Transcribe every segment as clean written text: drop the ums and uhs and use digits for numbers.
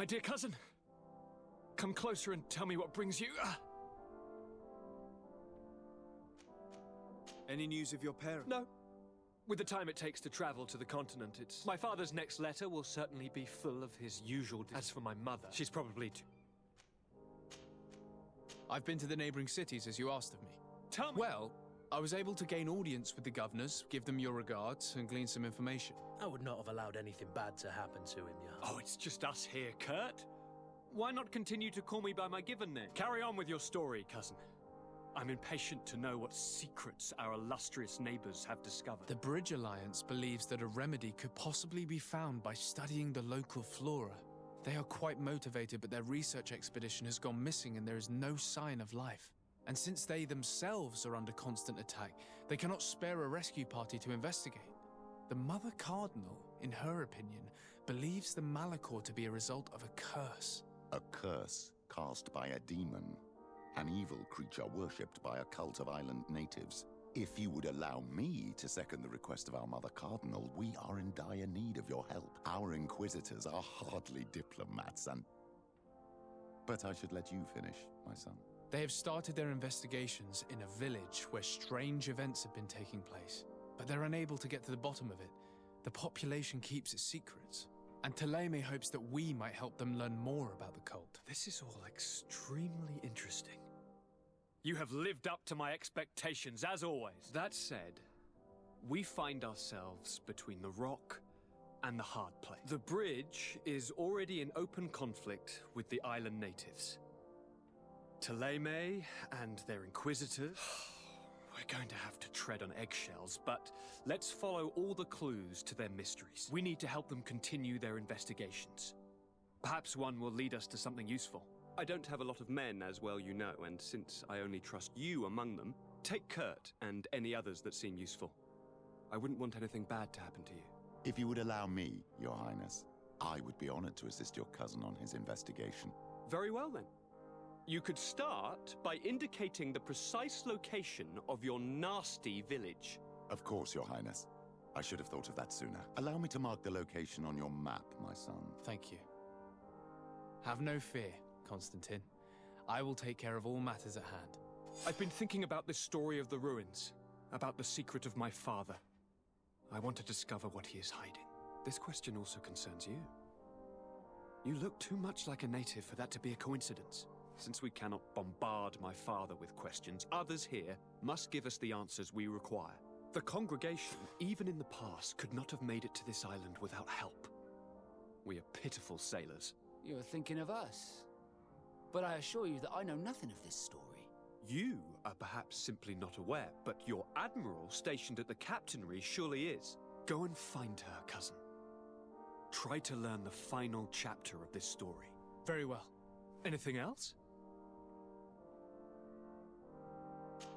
My dear cousin, come closer and tell me what brings you. Any news of your parents? No. With the time it takes to travel to the continent, it's... My father's next letter will certainly be full of his usual... As for my mother, she's probably too... I've been to the neighboring cities, as you asked of me. Tell me! Well, I was able to gain audience with the governors, give them your regards, and glean some information. I would not have allowed anything bad to happen to him, Oh, it's just us here, Kurt. Why not continue to call me by my given name? Carry on with your story, cousin. I'm impatient to know what secrets our illustrious neighbors have discovered. The Bridge Alliance believes that a remedy could possibly be found by studying the local flora. They are quite motivated, but their research expedition has gone missing and there is no sign of life. And since they themselves are under constant attack, they cannot spare a rescue party to investigate. The Mother Cardinal, in her opinion, believes the Malachor to be a result of a curse. A curse cast by a demon. An evil creature worshipped by a cult of island natives. If you would allow me to second the request of our Mother Cardinal, we are in dire need of your help. Our inquisitors are hardly diplomats and... But I should let you finish, my son. They have started their investigations in a village where strange events have been taking place, but they're unable to get to the bottom of it. The population keeps its secrets, and Thélème hopes that we might help them learn more about the cult. This is all extremely interesting. You have lived up to my expectations, as always. That said, we find ourselves between the rock and the hard place. The bridge is already in open conflict with the island natives. Thélème and their inquisitors... We're going to have to tread on eggshells, but let's follow all the clues to their mysteries. We need to help them continue their investigations. Perhaps one will lead us to something useful. I don't have a lot of men, as well you know, and since I only trust you among them, take Kurt and any others that seem useful. I wouldn't want anything bad to happen to you. If you would allow me, Your Highness, I would be honored to assist your cousin on his investigation. Very well, then. You could start by indicating the precise location of your nasty village. Of course, Your Highness. I should have thought of that sooner. Allow me to mark the location on your map, my son. Thank you. Have no fear, Constantine. I will take care of all matters at hand. I've been thinking about this story of the ruins, about the secret of my father. I want to discover what he is hiding. This question also concerns you. You look too much like a native for that to be a coincidence. Since we cannot bombard my father with questions, others here must give us the answers we require. The congregation, even in the past, could not have made it to this island without help. We are pitiful sailors. You're thinking of us. But I assure you that I know nothing of this story. You are perhaps simply not aware, but your admiral stationed at the captainry surely is. Go and find her, cousin. Try to learn the final chapter of this story. Very well. Anything else?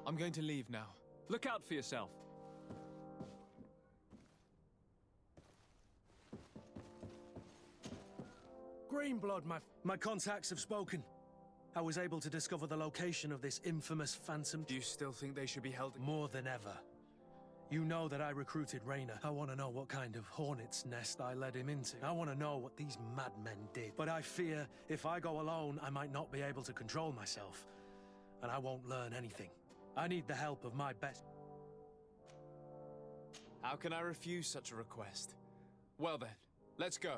I'm going to leave now. Look out for yourself. Greenblood, my contacts have spoken. I was able to discover the location of this infamous phantom. Do you still think they should be held? More than ever. You know that I recruited Raynor. I want to know what kind of hornet's nest I led him into. I want to know what these madmen did. But I fear if I go alone, I might not be able to control myself. And I won't learn anything. I need the help of my best... How can I refuse such a request? Well then, let's go.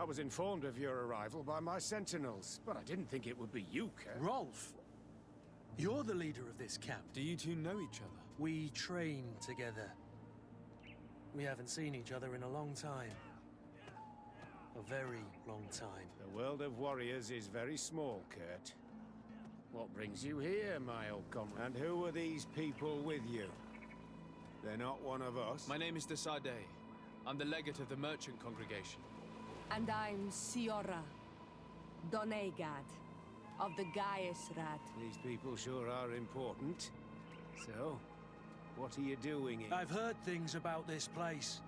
I was informed of your arrival by my sentinels, but I didn't think it would be you, Kurt. Rolf, you're the leader of this camp. Do you two know each other? We train together. We haven't seen each other in a long time. A very long time. The world of warriors is very small, Kurt. What brings you here, my old comrade? And who are these people with you? They're not one of us? My name is Desade. I'm the legate of the merchant congregation. And I'm Siora, Donegad, of the Gaius-Rad. These people sure are important. So, what are you doing here? I've heard things about this place.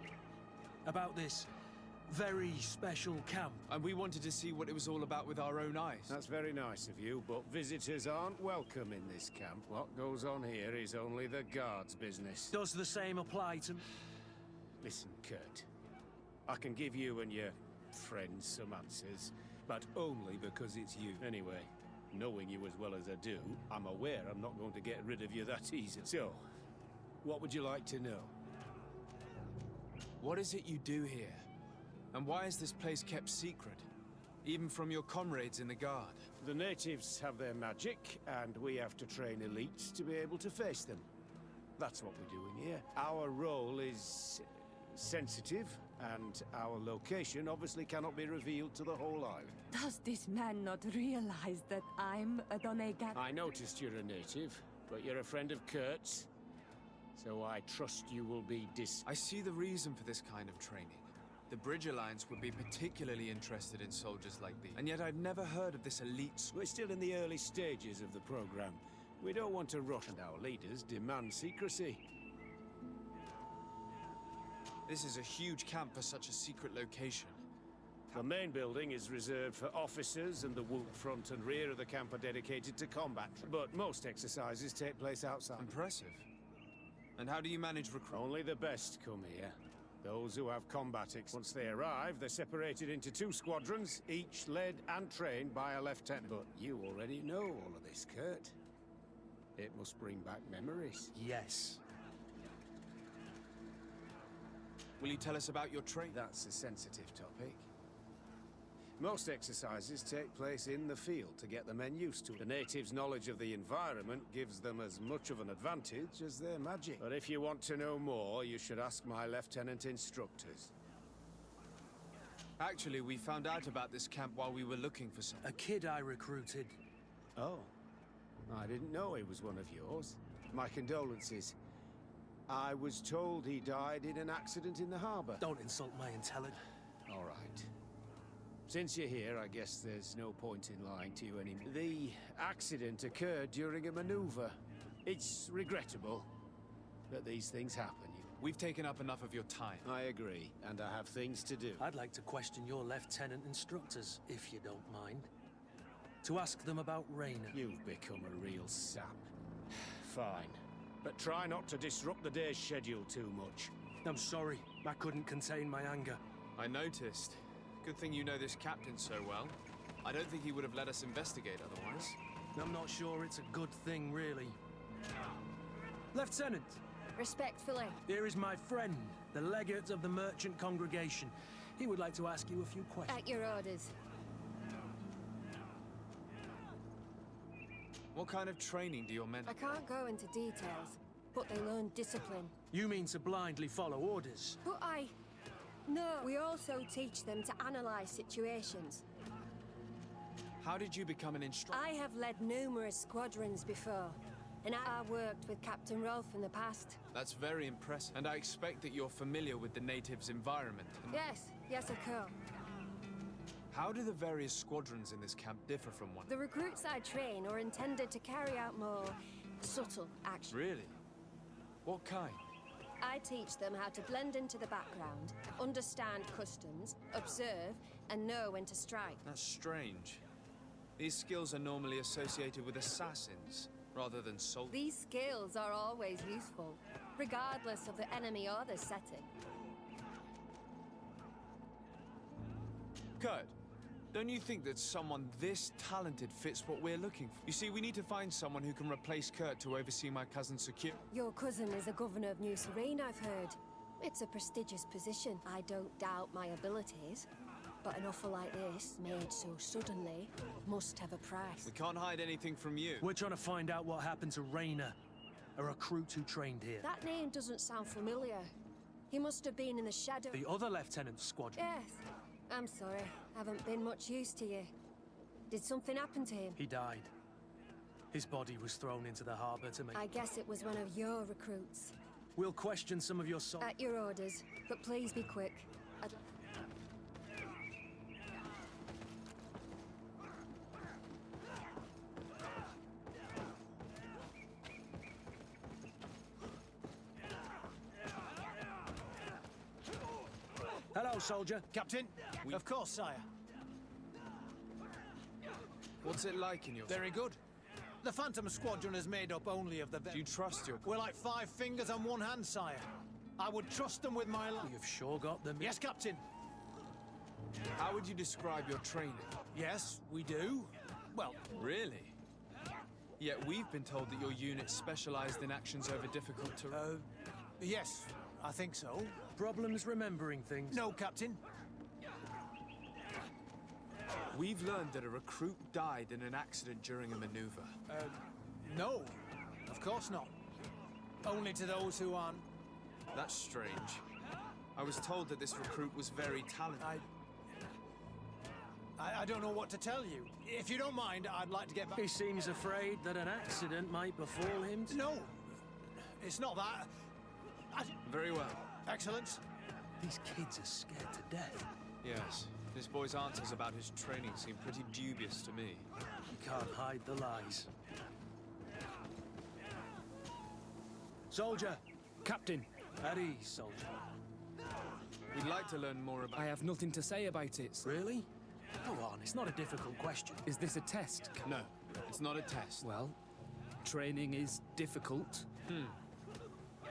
About this very special camp. And we wanted to see what it was all about with our own eyes. That's very nice of you, but visitors aren't welcome in this camp. What goes on here is only the guards' business. Does the same apply to... Listen, Kurt. I can give you and your friends some answers, but only because it's you. Anyway, knowing you as well as I do, I'm aware I'm not going to get rid of you that easy. So, what would you like to know? What is it you do here? And why is this place kept secret? Even from your comrades in the guard? The natives have their magic, and we have to train elites to be able to face them. That's what we're doing here. Our role is sensitive, and our location obviously cannot be revealed to the whole island. Does this man not realize that I'm a Donegad? I noticed you're a native, but you're a friend of Kurt's, so I trust you will be I see the reason for this kind of training. The Bridge Alliance would be particularly interested in soldiers like these. And yet I've never heard of this elite squad. We're still in the early stages of the program. We don't want to rush, and our leaders demand secrecy. This is a huge camp for such a secret location. The main building is reserved for officers, and the wood front and rear of the camp are dedicated to combat. But most exercises take place outside. Impressive. And how do you manage recruitment? Only the best come here. Those who have combat Once they arrive, they're separated into 2 squadrons, each led and trained by a lieutenant. But you already know all of this, Kurt. It must bring back memories. Yes. Will you tell us about your training? That's a sensitive topic. Most exercises take place in the field to get the men used to it. The natives' knowledge of the environment gives them as much of an advantage as their magic. But if you want to know more, you should ask my lieutenant instructors. Actually, we found out about this camp while we were looking for some. A kid I recruited. Oh. I didn't know he was one of yours. My condolences. I was told he died in an accident in the harbor. Don't insult my intelligence. All right. Since you're here, I guess there's no point in lying to you anymore. The accident occurred during a maneuver. It's regrettable that these things happen. We've taken up enough of your time. I agree, and I have things to do. I'd like to question your lieutenant instructors, if you don't mind. To ask them about Raina. You've become a real sap. Fine. But try not to disrupt the day's schedule too much. I'm sorry. I couldn't contain my anger. I noticed. Good thing you know this captain so well. I don't think he would have let us investigate otherwise. I'm not sure it's a good thing, really. Lieutenant! Respectfully. Here is my friend, the legate of the merchant congregation. He would like to ask you a few questions. At your orders. What kind of training do your men... I can't go into details, but they learn discipline. You mean to blindly follow orders? But No, we also teach them to analyze situations. How did you become an instructor? I have led numerous squadrons before, and I worked with Captain Rolf in the past. That's very impressive, and I expect that you're familiar with the natives' environment. Yes, of course. How do the various squadrons in this camp differ from one? The recruits I train are intended to carry out more subtle actions. Really? What kind? I teach them how to blend into the background, understand customs, observe, and know when to strike. That's strange. These skills are normally associated with assassins, rather than soldiers. These skills are always useful, regardless of the enemy or the setting. Kurt, don't you think that someone this talented fits what we're looking for? You see, we need to find someone who can replace Kurt to oversee my cousin's security. Your cousin is a governor of New Serene, I've heard. It's a prestigious position. I don't doubt my abilities. But an offer like this, made so suddenly, must have a price. We can't hide anything from you. We're trying to find out what happened to Rainer, a recruit who trained here. That name doesn't sound familiar. He must have been in the shadow. The other lieutenant's squadron. Yes. I'm sorry. Haven't been much use to you. Did something happen to him? He died. His body was thrown into the harbour to make... I guess it was one of your recruits. We'll question some of your At your orders, but please be quick. Hello, soldier. Captain? Of course, sire. What's it like in your... Very good. The Phantom Squadron is made up only of the... Do you trust your... We're like 5 fingers on one hand, sire. I would trust them with my life. You've sure got them. Yes, Captain. How would you describe your training? Yes, we do. Well... Really? Yet we've been told that your unit specialized in actions over difficult terrain. Yes, I think so. Problems remembering things? No, Captain. We've learned that a recruit died in an accident during a maneuver. No, of course not. Only to those who aren't... That's strange. I was told that this recruit was very talented. I don't know what to tell you. If you don't mind, I'd like to get back... He seems afraid that an accident might befall him. No, it's not that. Very well. Excellent. These kids are scared to death. Yes. This boy's answers about his training seem pretty dubious to me. You can't hide the lies. Soldier! Captain! At ease, soldier. We'd like to learn more about... I have nothing to say about it. Really? Go on, it's not a difficult question. Is this a test? No, it's not a test. Well, training is difficult.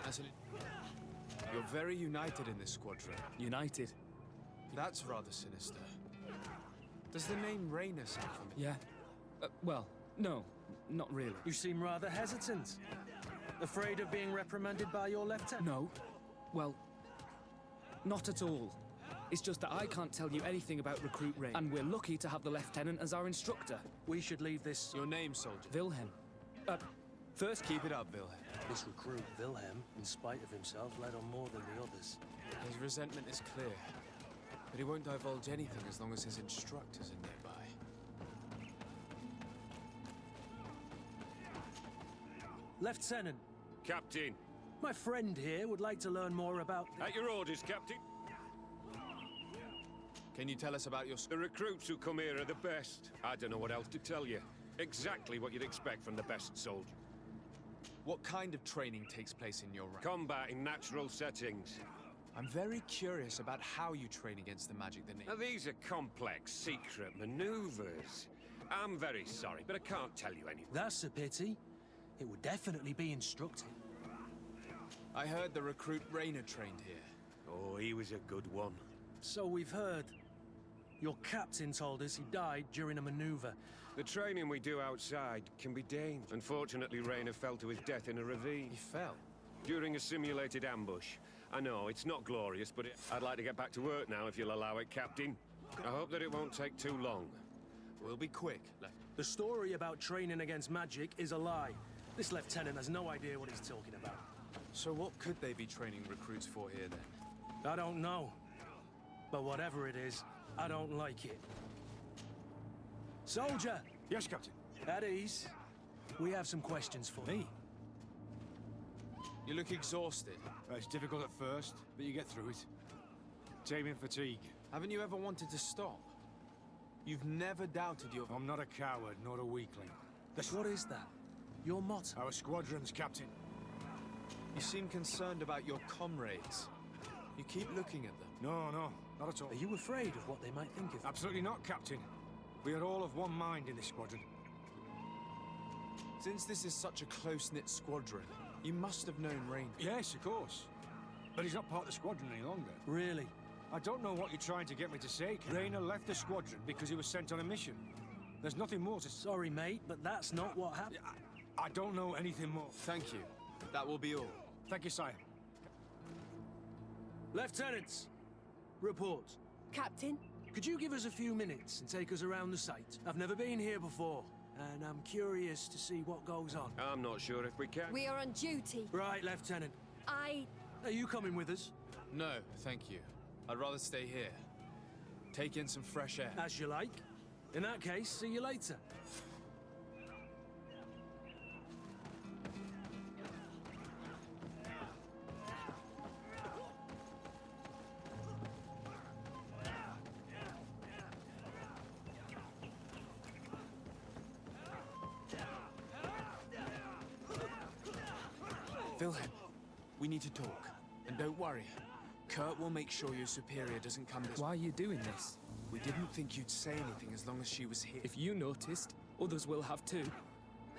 As in... You're very united in this squadron. United. That's rather sinister. Does the name Rainer sound familiar? Yeah. Well, no, not really. You seem rather hesitant. Afraid of being reprimanded by your lieutenant? No. Well, not at all. It's just that I can't tell you anything about Recruit Rainer. And we're lucky to have the lieutenant as our instructor. We should leave this... Your name, soldier? Wilhelm. First, Keep it up, Wilhelm. This recruit, Wilhelm, in spite of himself, led on more than the others. His resentment is clear. But he won't divulge anything as long as his instructors are nearby. Lieutenant, Captain. my friend here would like to learn more about... At your orders, Captain. Can you tell us about your... The recruits who come here are the best. I don't know what else to tell you. Exactly what you'd expect from the best soldier. What kind of training takes place in your rank? Combat in natural settings. I'm very curious about how you train against the magic that... Now, these are complex, secret maneuvers. I'm very sorry, but I can't tell you anything. That's a pity. It would definitely be instructive. I heard the recruit Rainer trained here. Oh, he was a good one. So we've heard. Your captain told us he died during a maneuver. The training we do outside can be dangerous. Unfortunately, Rainer fell to his death in a ravine. He fell? During a simulated ambush. I know, it's not glorious, but I'd like to get back to work now, if you'll allow it, Captain. I hope that it won't take too long. We'll be quick. The story about training against magic is a lie. This lieutenant has no idea what he's talking about. So what could they be training recruits for here, then? I don't know. But whatever it is, I don't like it. Soldier! Yes, Captain. At ease. We have some questions for me. You look exhausted. It's difficult at first, but you get through it. Taming fatigue. Haven't you ever wanted to stop? You've never doubted your... I'm not a coward, nor a weakling. What is that? Your motto? Our squadron's captain. You seem concerned about your comrades. You keep looking at them. No, not at all. Are you afraid of what they might think of you? Absolutely not, Captain. We are all of one mind in this squadron. Since this is such a close-knit squadron, you must have known Rainer. Yes, of course. But he's not part of the squadron any longer. Really? I don't know what you're trying to get me to say, Captain. Rainer left the squadron because he was sent on a mission. There's nothing more to... Sorry, mate, but that's not what happened. I don't know anything more. Thank you. That will be all. Thank you, sire. Lieutenants, report. Captain, Could you give us a few minutes and take us around the site? I've never been here before, and I'm curious to see what goes on. I'm not sure if we can. We are on duty. Right, Lieutenant. Are you coming with us? No, thank you. I'd rather stay here. Take in some fresh air. As you like. In that case, see you later. Wilhelm, we need to talk. And don't worry. Kurt will make sure your superior doesn't come this way. Why are you doing this? We didn't think you'd say anything as long as she was here. If you noticed, others will have too.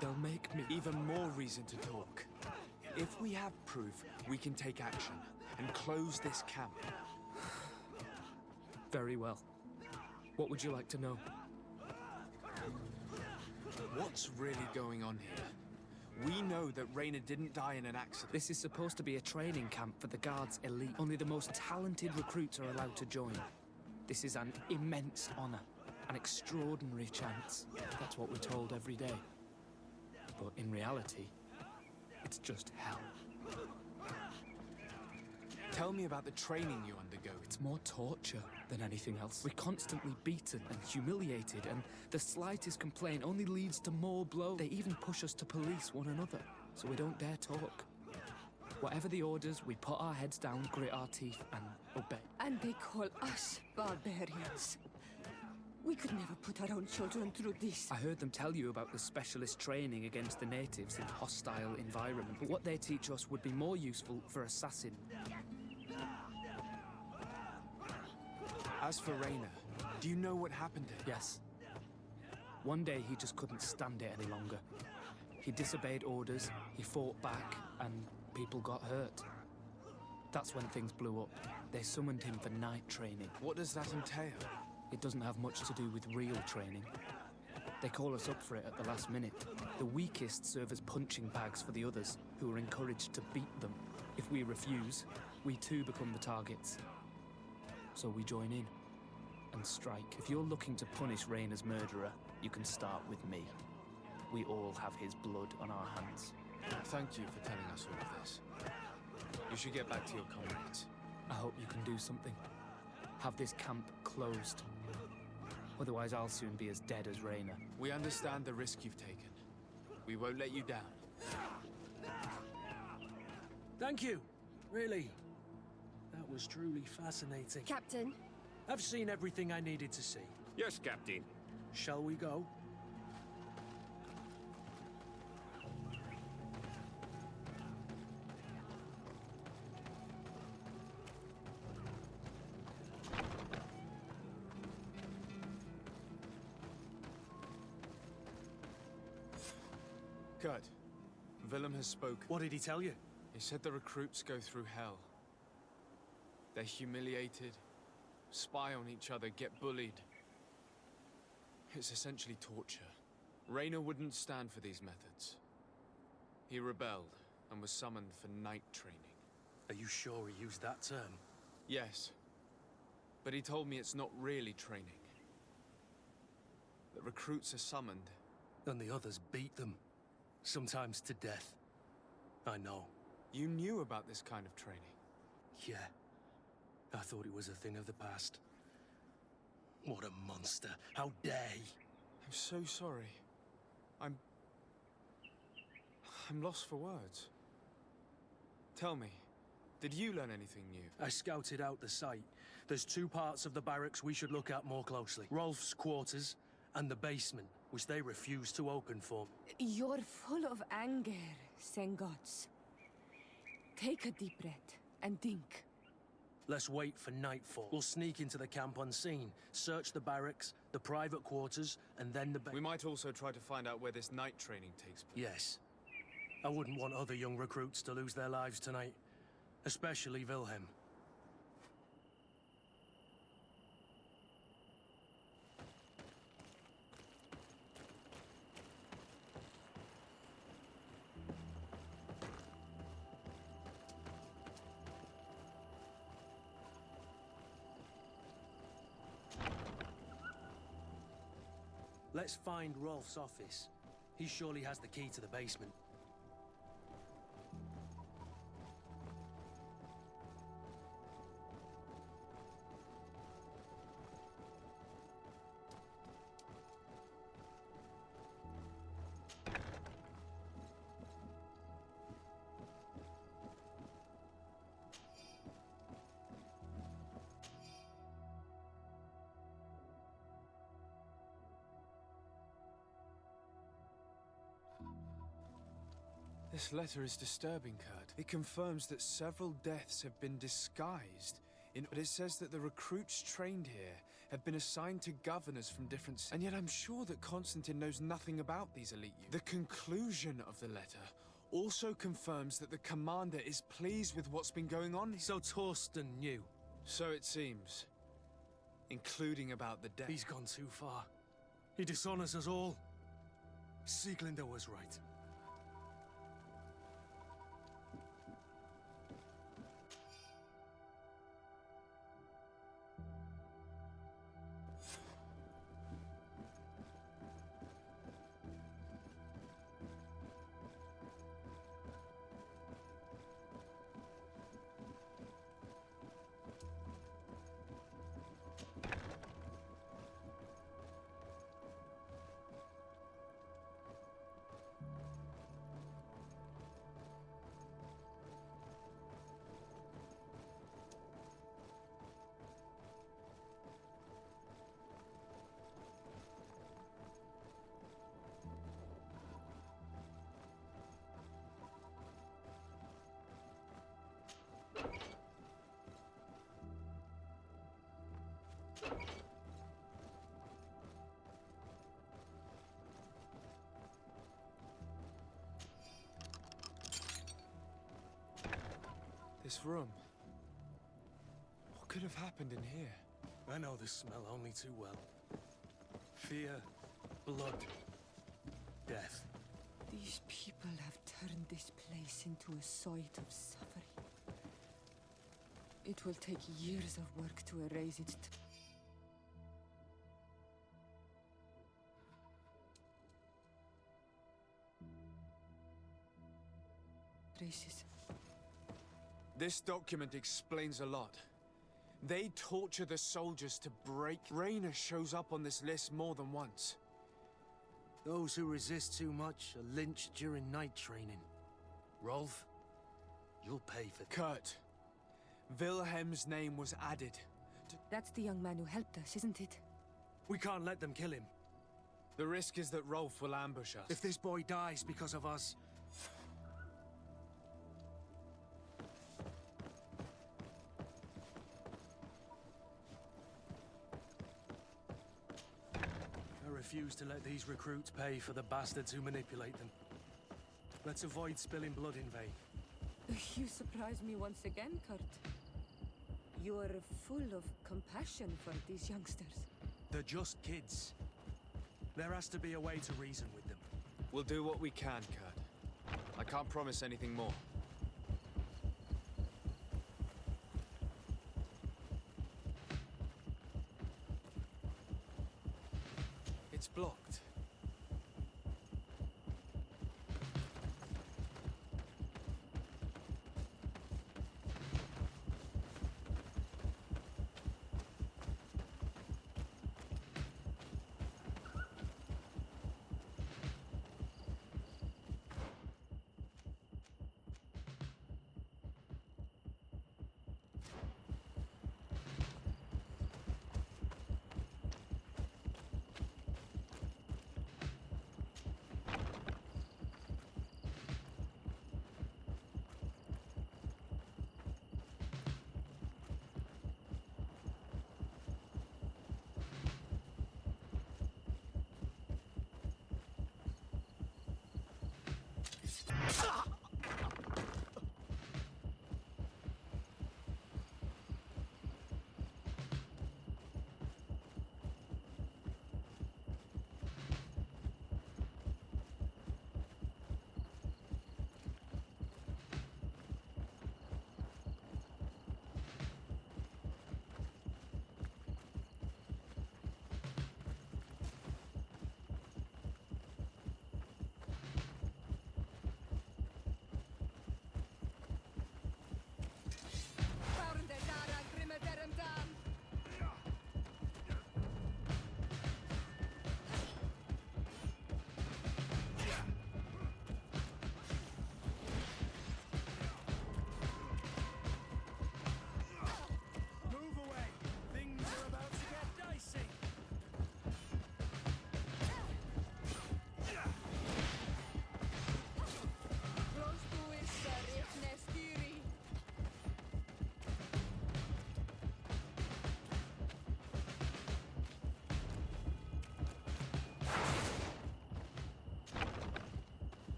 They'll make me. Even more reason to talk. If we have proof, we can take action and close this camp. Very well. What would you like to know? What's really going on here? We know that Raina didn't die in an accident. This is supposed to be a training camp for the Guard's elite. Only the most talented recruits are allowed to join. This is an immense honor, an extraordinary chance. That's what we're told every day. But in reality, it's just hell. Tell me about the training you undergo. It's more torture than anything else. We're constantly beaten and humiliated, and the slightest complaint only leads to more blows. They even push us to police one another, so we don't dare talk. Whatever the orders, we put our heads down, grit our teeth, and obey. And they call us barbarians. We could never put our own children through this. I heard them tell you about the specialist training against the natives in hostile environment, but what they teach us would be more useful for assassin. As for Raina, do you know what happened to him? Yes. One day he just couldn't stand it any longer. He disobeyed orders, he fought back, and people got hurt. That's when things blew up. They summoned him for night training. What does that entail? It doesn't have much to do with real training. They call us up for it at the last minute. The weakest serve as punching bags for the others, who are encouraged to beat them. If we refuse, we too become the targets. So we join in and strike. If you're looking to punish Raina's murderer, you can start with me. We all have his blood on our hands. Thank you for telling us all of this. You should get back to your comrades. I hope you can do something. Have this camp closed. Otherwise, I'll soon be as dead as Raina. We understand the risk you've taken. We won't let you down. Thank you. Really. That was truly fascinating. Captain. I've seen everything I needed to see. Yes, Captain. Shall we go? Good. Willem has spoken. What did he tell you? He said the recruits go through hell. They're humiliated, spy on each other, get bullied. It's essentially torture. Raina wouldn't stand for these methods. He rebelled and was summoned for night training. Are you sure he used that term? Yes. But he told me it's not really training. The recruits are summoned. And the others beat them. Sometimes to death. I know. You knew about this kind of training? Yeah. I thought it was a thing of the past. What a monster. How dare he? I'm so sorry. I'm lost for words. Tell me, did you learn anything new? I scouted out the site. There's two parts of the barracks we should look at more closely. Rolf's quarters and the basement, which they refuse to open for me. You're full of anger, Sengots. Take a deep breath and think. Let's wait for nightfall. We'll sneak into the camp unseen, search the barracks, the private quarters, and then the We might also try to find out where this night training takes place. Yes. I wouldn't want other young recruits to lose their lives tonight. Especially Wilhelm. Let's find Rolf's office. He surely has the key to the basement. This letter is disturbing, Kurt. It confirms that several deaths have been disguised. But it says that the recruits trained here have been assigned to governors from different... And yet I'm sure that Constantine knows nothing about these elite youths. The conclusion of the letter also confirms that the commander is pleased with what's been going on. So Torsten knew. So it seems. Including about the death. He's gone too far. He dishonors us all. Sieglinder was right. This room. What could have happened in here? I know this smell only too well. Fear, blood, death. These people have turned this place into a site of suffering. It will take years of work to erase its... traces. This document explains a lot. They torture the soldiers to break. Raina shows up on this list more than once. Those who resist too much are lynched during night training. Rolf, you'll pay for... Kurt, Wilhelm's name was added. That's the young man who helped us, isn't it? We can't let them kill him. The risk is that Rolf will ambush us. If this boy dies because of us... I refuse to let these recruits pay for the bastards who manipulate them. Let's avoid spilling blood in vain. You surprise me once again, Kurt. You are full of compassion for these youngsters. They're just kids. There has to be a way to reason with them. We'll do what we can, Kurt. I can't promise anything more. It's blocked.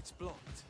It's blocked.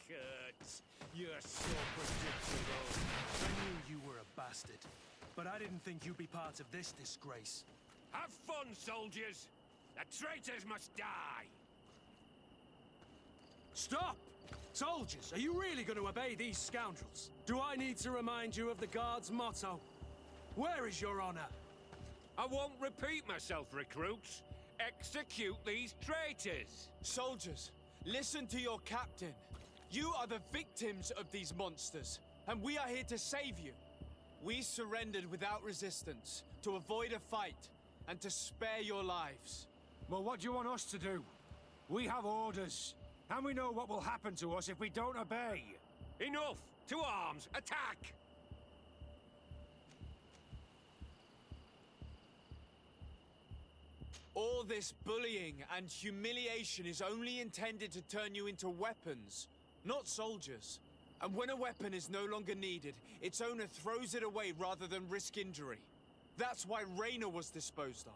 Kurt, you're so predictable. I knew you were a bastard, but I didn't think you'd be part of this disgrace. Have fun, soldiers! The traitors must die! Stop! Soldiers, are you really going to obey these scoundrels? Do I need to remind you of the Guard's motto? Where is your honor? I won't repeat myself, recruits. Execute these traitors! Soldiers, listen to your captain. You are the victims of these monsters, and we are here to save you. We surrendered without resistance, to avoid a fight, and to spare your lives. Well, what do you want us to do? We have orders, and we know what will happen to us if we don't obey. Enough! To arms! Attack! All this bullying and humiliation is only intended to turn you into weapons, not soldiers. And when a weapon is no longer needed, its owner throws it away rather than risk injury. That's why Raina was disposed of.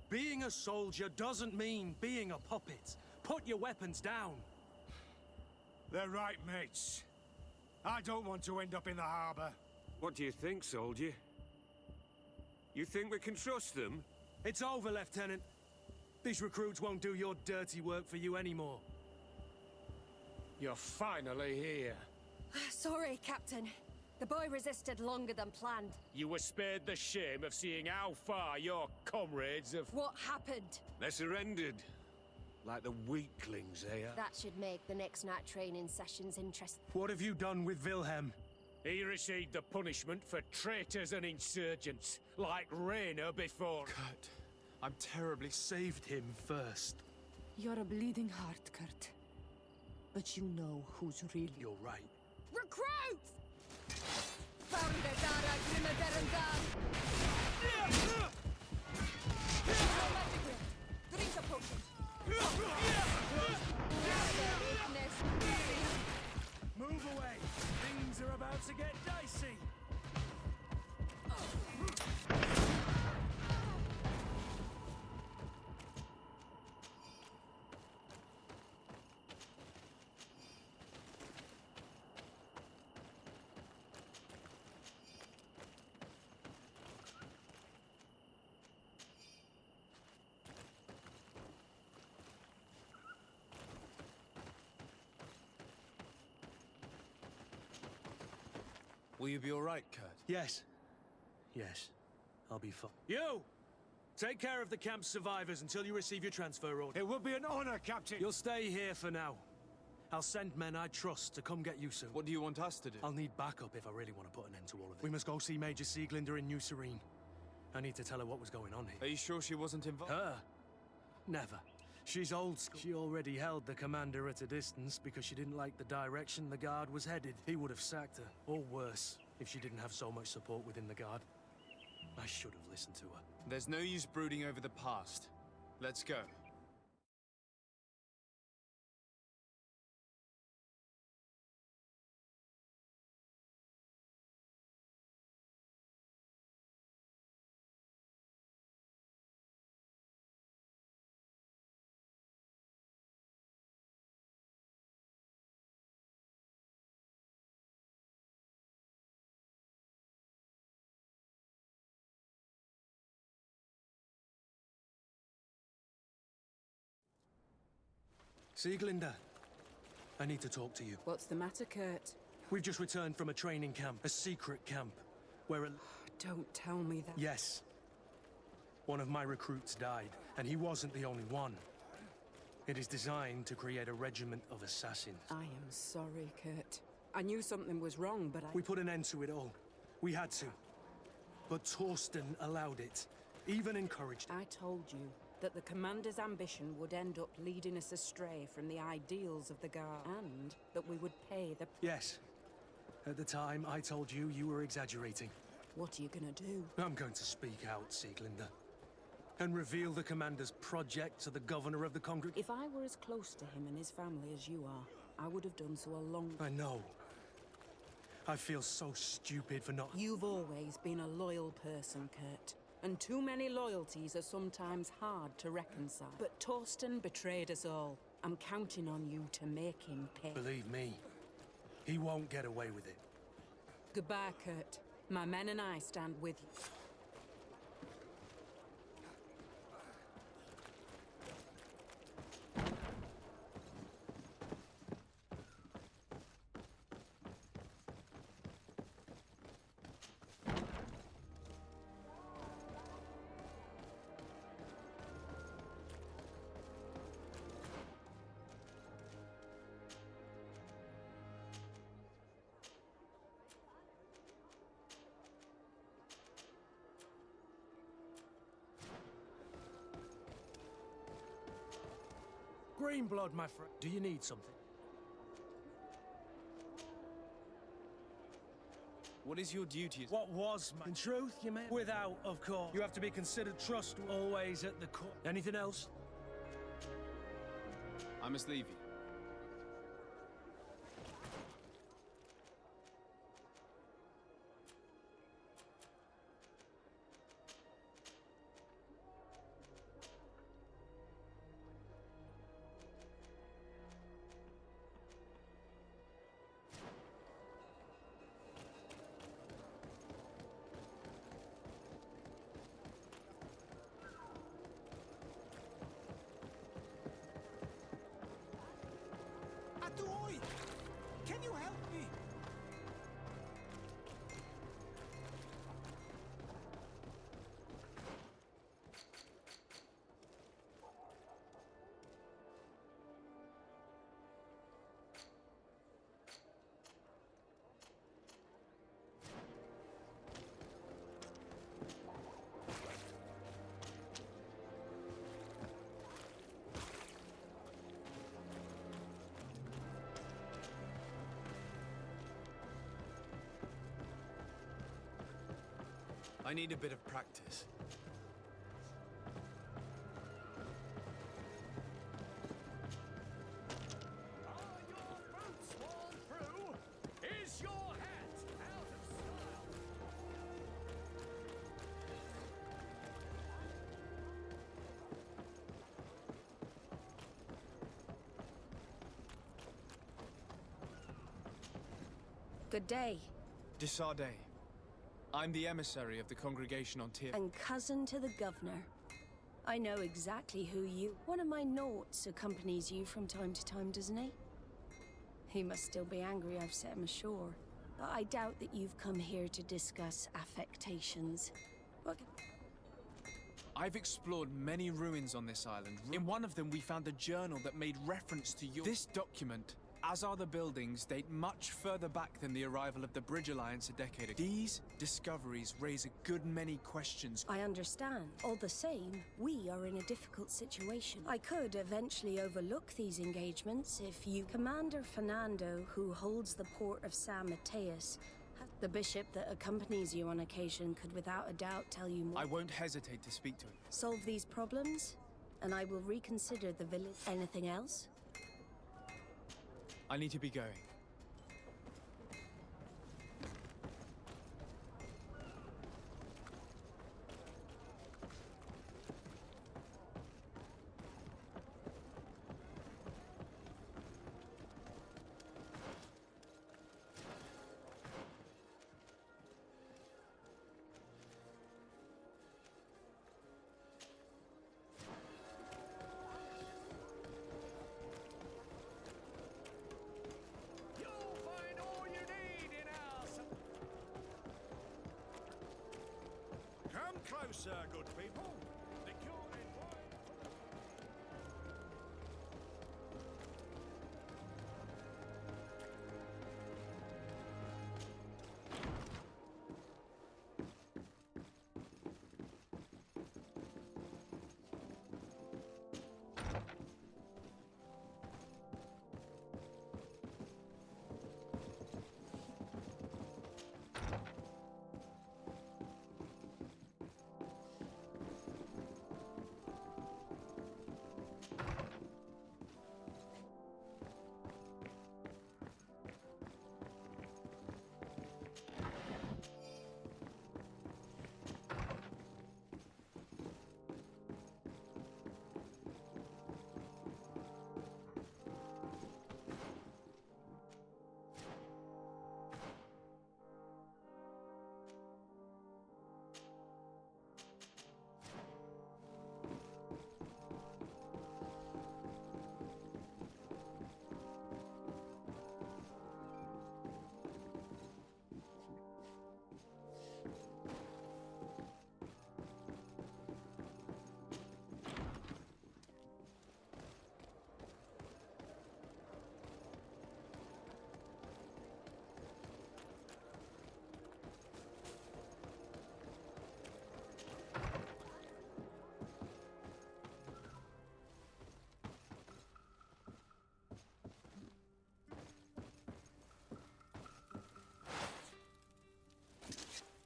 Being a soldier doesn't mean being a puppet. Put your weapons down. They're right, mates. I don't want to end up in the harbor. What do you think, soldier? You think we can trust them? It's over, Lieutenant. These recruits won't do your dirty work for you anymore. You're finally here. Sorry, Captain. The boy resisted longer than planned. You were spared the shame of seeing how far your comrades have... What happened? They surrendered. Like the weaklings they are. That should make the next night training sessions interesting. What have you done with Wilhelm? He received the punishment for traitors and insurgents, like Raina before. Kurt, I'm terribly Saved him first. You're a bleeding heart, Kurt. But you know who's real. You're right. Recruits! Dara Grimaderendam! Drink a potion. Move away! Things are about to get dicey! Will you be all right, Kurt? Yes. Yes. I'll be fine. You! Take care of the camp's survivors until you receive your transfer order. It would be an honor, Captain. You'll stay here for now. I'll send men I trust to come get you soon. What do you want us to do? I'll need backup if I really want to put an end to all of it. We must go see Major Sieglinder in New Serene. I need to tell her what was going on here. Are you sure she wasn't involved? Her? Never. She's old school. She already held the commander at a distance because she didn't like the direction the Guard was headed. He would have sacked her, or worse, if she didn't have so much support within the Guard. I should have listened to her. There's no use brooding over the past. Let's go. Sieglinder, I need to talk to you. What's the matter, Kurt? We've just returned from a training camp, a secret camp, where a... Don't tell me that. Yes. One of my recruits died, and he wasn't the only one. It is designed to create a regiment of assassins. I am sorry, Kurt. I knew something was wrong, but We put an end to it all. We had to. But Torsten allowed it, even encouraged. I told you that the Commander's ambition would end up leading us astray from the ideals of the Guard, and that we would pay the... Yes. At the time, I told you you were exaggerating. What are you gonna do? I'm going to speak out, Sieglinder. And reveal the Commander's project to the Governor of the congregation. If I were as close to him and his family as you are, I would have done so a long... I know. I feel so stupid for not... You've always been a loyal person, Kurt. And too many loyalties are sometimes hard to reconcile. But Torsten betrayed us all. I'm counting on you to make him pay. Believe me, he won't get away with it. Goodbye, Kurt. My men and I stand with you. Green blood, my friend. Do you need something? What is your duty? What was my... In truth, you mean? Without, of course. You have to be considered trustworthy, always at the core. Anything else? I must leave you. Can you help me? I need a bit of practice. Are your boots worn through? Is your hat out of style? Good day. Desarde. I'm the emissary of the congregation on Tyr. And cousin to the governor. I know exactly who you... One of my Naughts accompanies you from time to time, doesn't he? He must still be angry I've set him ashore. I doubt that you've come here to discuss affectations. What? I've explored many ruins on this island. In one of them, we found a journal that made reference to your... This document, as are the buildings, date much further back than the arrival of the Bridge Alliance a decade ago. These discoveries raise a good many questions. I understand. All the same, we are in a difficult situation. I could eventually overlook these engagements if you... Commander Fernando, who holds the port of San Mateus, the bishop that accompanies you on occasion could without a doubt tell you more. I won't hesitate to speak to him. Solve these problems, and I will reconsider the village. Anything else? I need to be going. Come closer, good people. The cure is wide.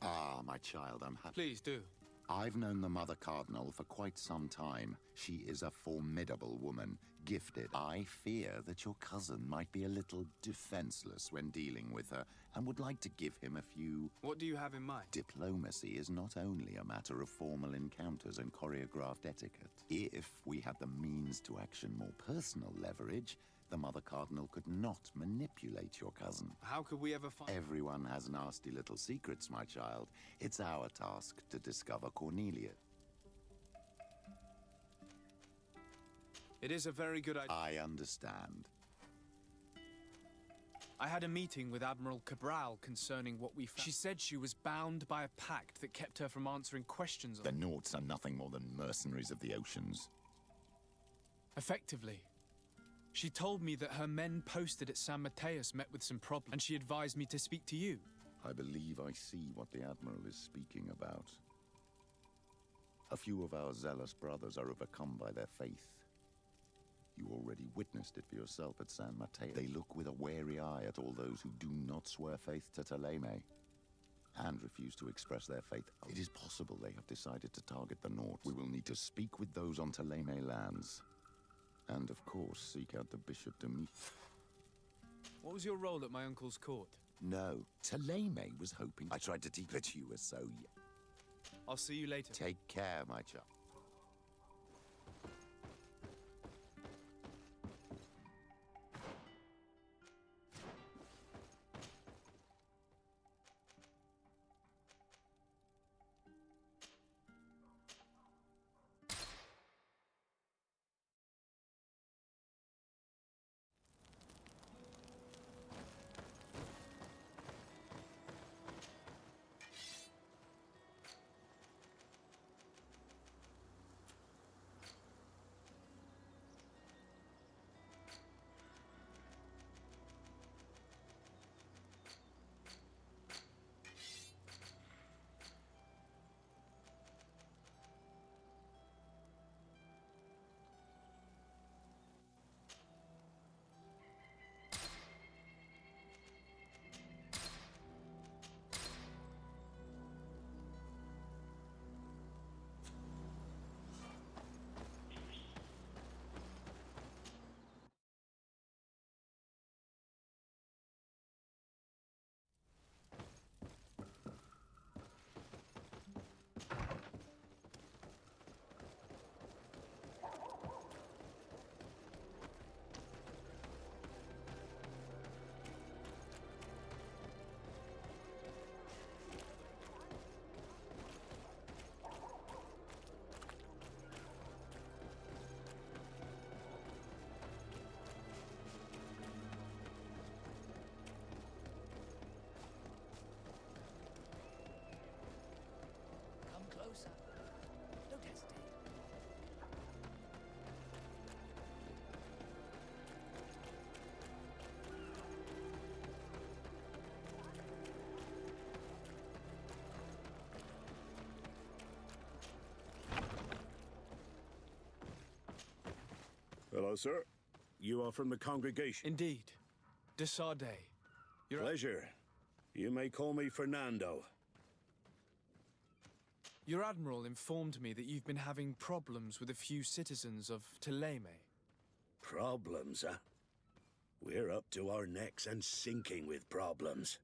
Ah, my child, I'm happy. Please do. I've known the Mother Cardinal for quite some time. She is a formidable woman, gifted. I fear that your cousin might be a little defenseless when dealing with her, and would like to give him a few... What do you have in mind? Diplomacy is not only a matter of formal encounters and choreographed etiquette. If we had the means to action more personal leverage, the Mother Cardinal could not manipulate your cousin. How could we ever find... Everyone has nasty little secrets, my child. It's our task to discover Cornelia. It is a very good idea. I understand. I had a meeting with Admiral Cabral concerning what we found. She said she was bound by a pact that kept her from answering questions on... The Nauts are nothing more than mercenaries of the oceans. Effectively. She told me that her men posted at San Mateus met with some problems, and she advised me to speak to you. I believe I see what the Admiral is speaking about. A few of our zealous brothers are overcome by their faith. You already witnessed it for yourself at San Mateus. They look with a wary eye at all those who do not swear faith to Taleme, and refuse to express their faith. It is possible they have decided to target the Nauts. We will need to speak with those on Taleme lands. And, of course, seek out the Bishop Demetrius. What was your role at my uncle's court? No, Taleme was hoping I tried to teach, but you were so young. I'll see you later. Take care, my child. Hello, sir. You are from the congregation? Indeed. De Sardet. Pleasure. You may call me Fernando. Your Admiral informed me that you've been having problems with a few citizens of Thélème. Problems, huh? We're up to our necks and sinking with problems.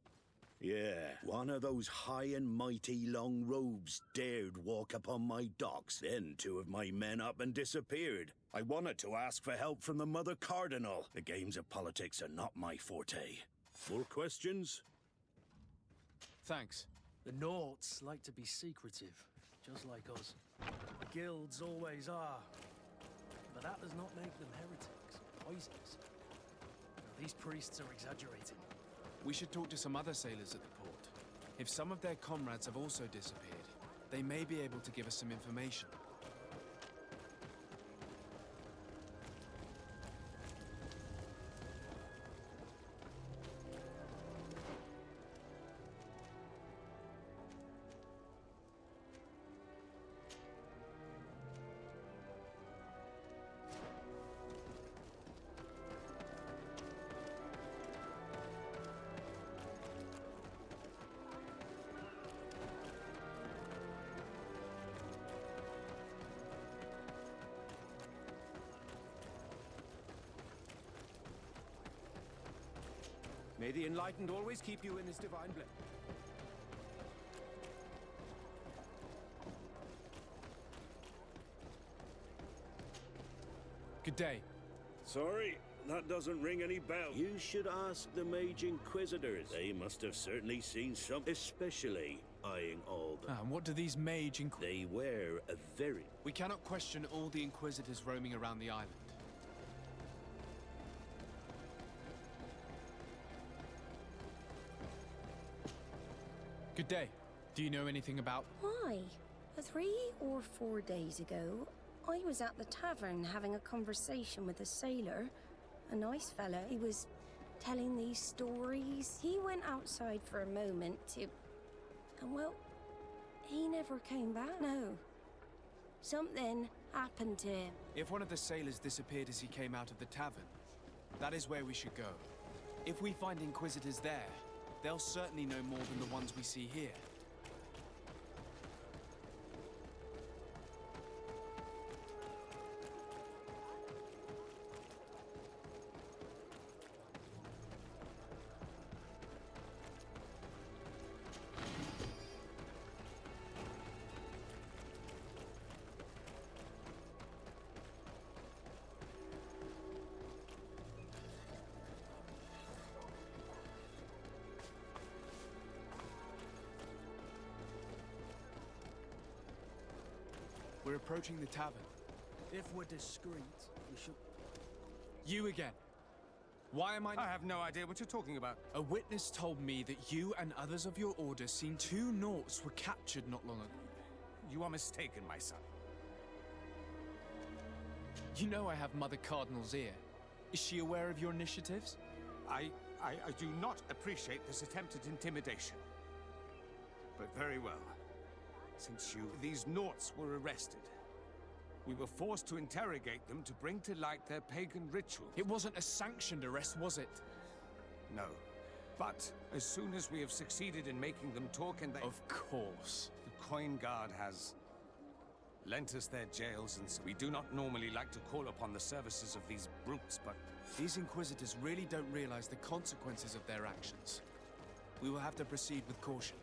Yeah, one of those high and mighty long robes dared walk upon my docks. Then two of my men up and disappeared. I wanted to ask for help from the Mother Cardinal. The games of politics are not my forte. More questions? Thanks. The Naughts like to be secretive, just like us. Guilds always are. But that does not make them heretics, poisonous. Now, these priests are exaggerating. We should talk to some other sailors at the port. If some of their comrades have also disappeared, they may be able to give us some information. May the Enlightened always keep you in his divine blessing. Good day. Sorry, that doesn't ring any bells. You should ask the Mage Inquisitors. They must have certainly seen something, especially eyeing all the... And what do these mage They wear a very... We cannot question all the Inquisitors roaming around the island. Good day. Do you know anything about... Why? 3 or 4 days ago, I was at the tavern having a conversation with a sailor. A nice fella. He was telling these stories. He went outside for a moment to... And well, he never came back. No. Something happened to him. If one of the sailors disappeared as he came out of the tavern, that is where we should go. If we find Inquisitors there, they'll certainly know more than the ones we see here. We're approaching the tavern. If we're discreet, we should... You again. Why am I have no idea what you're talking about. A witness told me that you and others of your order seen 2 Naughts were captured not long ago. You are mistaken, my son. You know I have Mother Cardinal's ear. Is she aware of your initiatives? I do not appreciate this attempted intimidation. But very well. Since these Naughts were arrested, we were forced to interrogate them to bring to light their pagan rituals. It wasn't a sanctioned arrest, was it? No. But as soon as we have succeeded in making them talk and they... Of course. The Coin Guard has lent us their jails, and so we do not normally like to call upon the services of these brutes, but... These Inquisitors really don't realize the consequences of their actions. We will have to proceed with caution.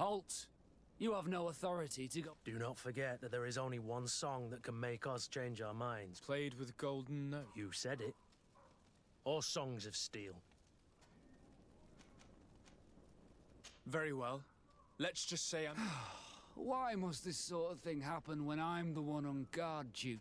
Halt! You have no authority to go. Do not forget that there is only one song that can make us change our minds. Played with golden note. You said it. Or songs of steel. Very well. Let's just say I'm... Why must this sort of thing happen when I'm the one on guard duty?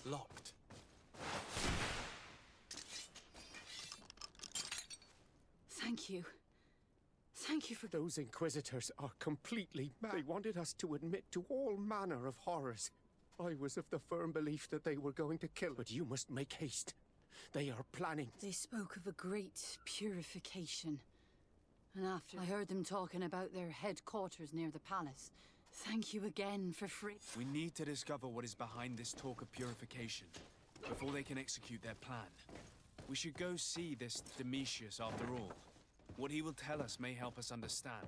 Locked. Thank you. Thank you for... Those Inquisitors are completely mad. They wanted us to admit to all manner of horrors. I was of the firm belief that they were going to kill, but you must make haste. They are planning. They spoke of a great purification. And after I heard them talking about their headquarters near the palace. Thank you again for free. We need to discover what is behind this talk of purification before they can execute their plan. We should go see this Domitius after all. What he will tell us may help us understand.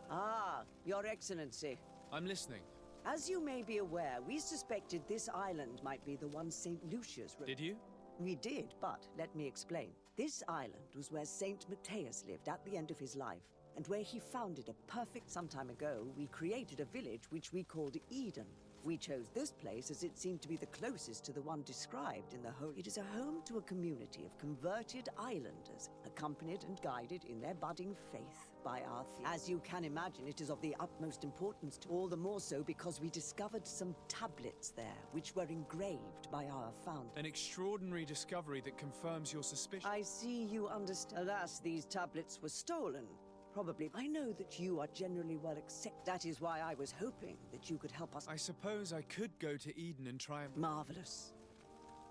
Ah, Your Excellency. I'm listening. As you may be aware, we suspected this island might be the one St. Lucius... Did you? We did, but let me explain. This island was where St. Matthias lived at the end of his life, and where he founded a perfect... Some time ago, we created a village which we called Eden. We chose this place as it seemed to be the closest to the one described in the whole... It is a home to a community of converted islanders, accompanied and guided in their budding faith by our As you can imagine, it is of the utmost importance to all the more so because we discovered some tablets there, which were engraved by our founder. An extraordinary discovery that confirms your suspicion. I see you understand. Alas, these tablets were stolen. Probably. I know that you are generally well accepted. That is why I was hoping that you could help us. I suppose I could go to Eden and try and... Marvelous.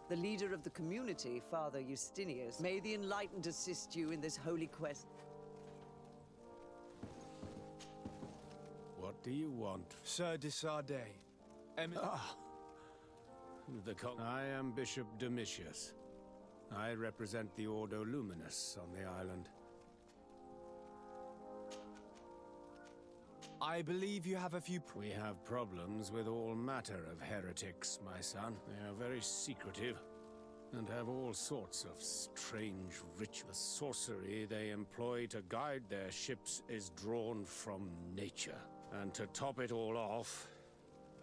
The leader of the community, Father Justinius, may the Enlightened assist you in this holy quest. What do you want? Sir de Sardet. I am Bishop Domitius. I represent the Ordo Luminous on the island. I believe you have a few... We have problems with all matter of heretics, my son. They are very secretive, and have all sorts of strange rituals. The sorcery they employ to guide their ships is drawn from nature. And to top it all off,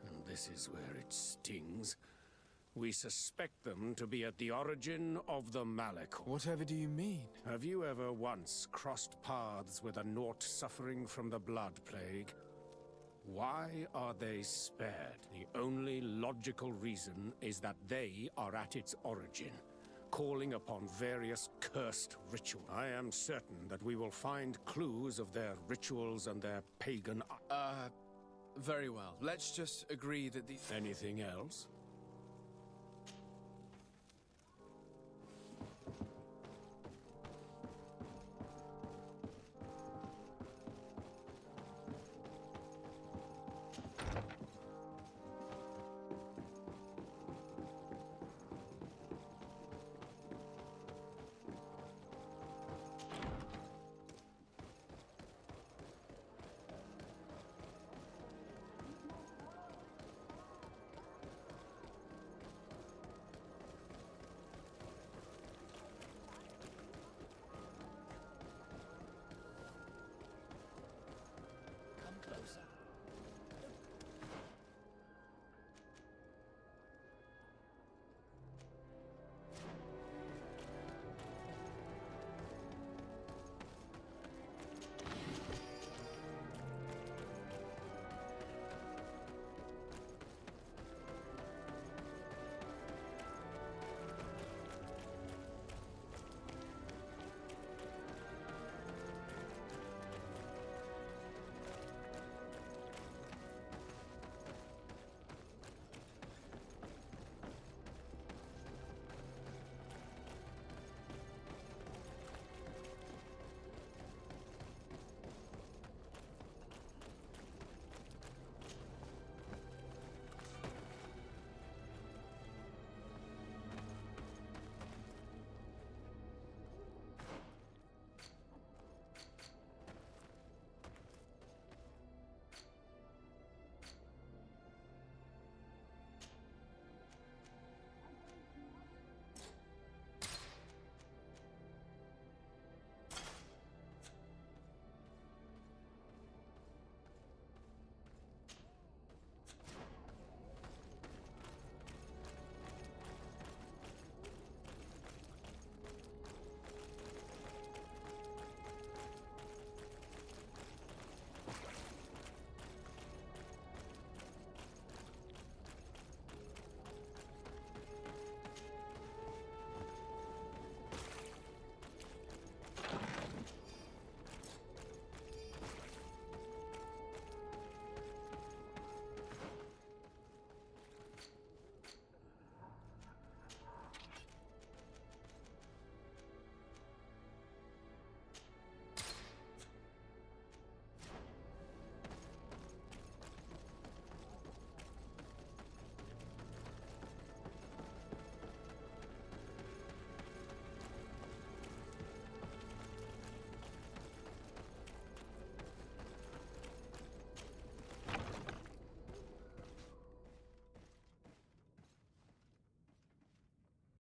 and this is where it stings, we suspect them to be at the origin of the Malachor. Whatever do you mean? Have you ever once crossed paths with a Nort suffering from the Blood Plague? Why are they spared? The only logical reason is that they are at its origin, calling upon various cursed rituals. I am certain that we will find clues of their rituals and their pagan... Very well. Let's just agree that the... Anything else?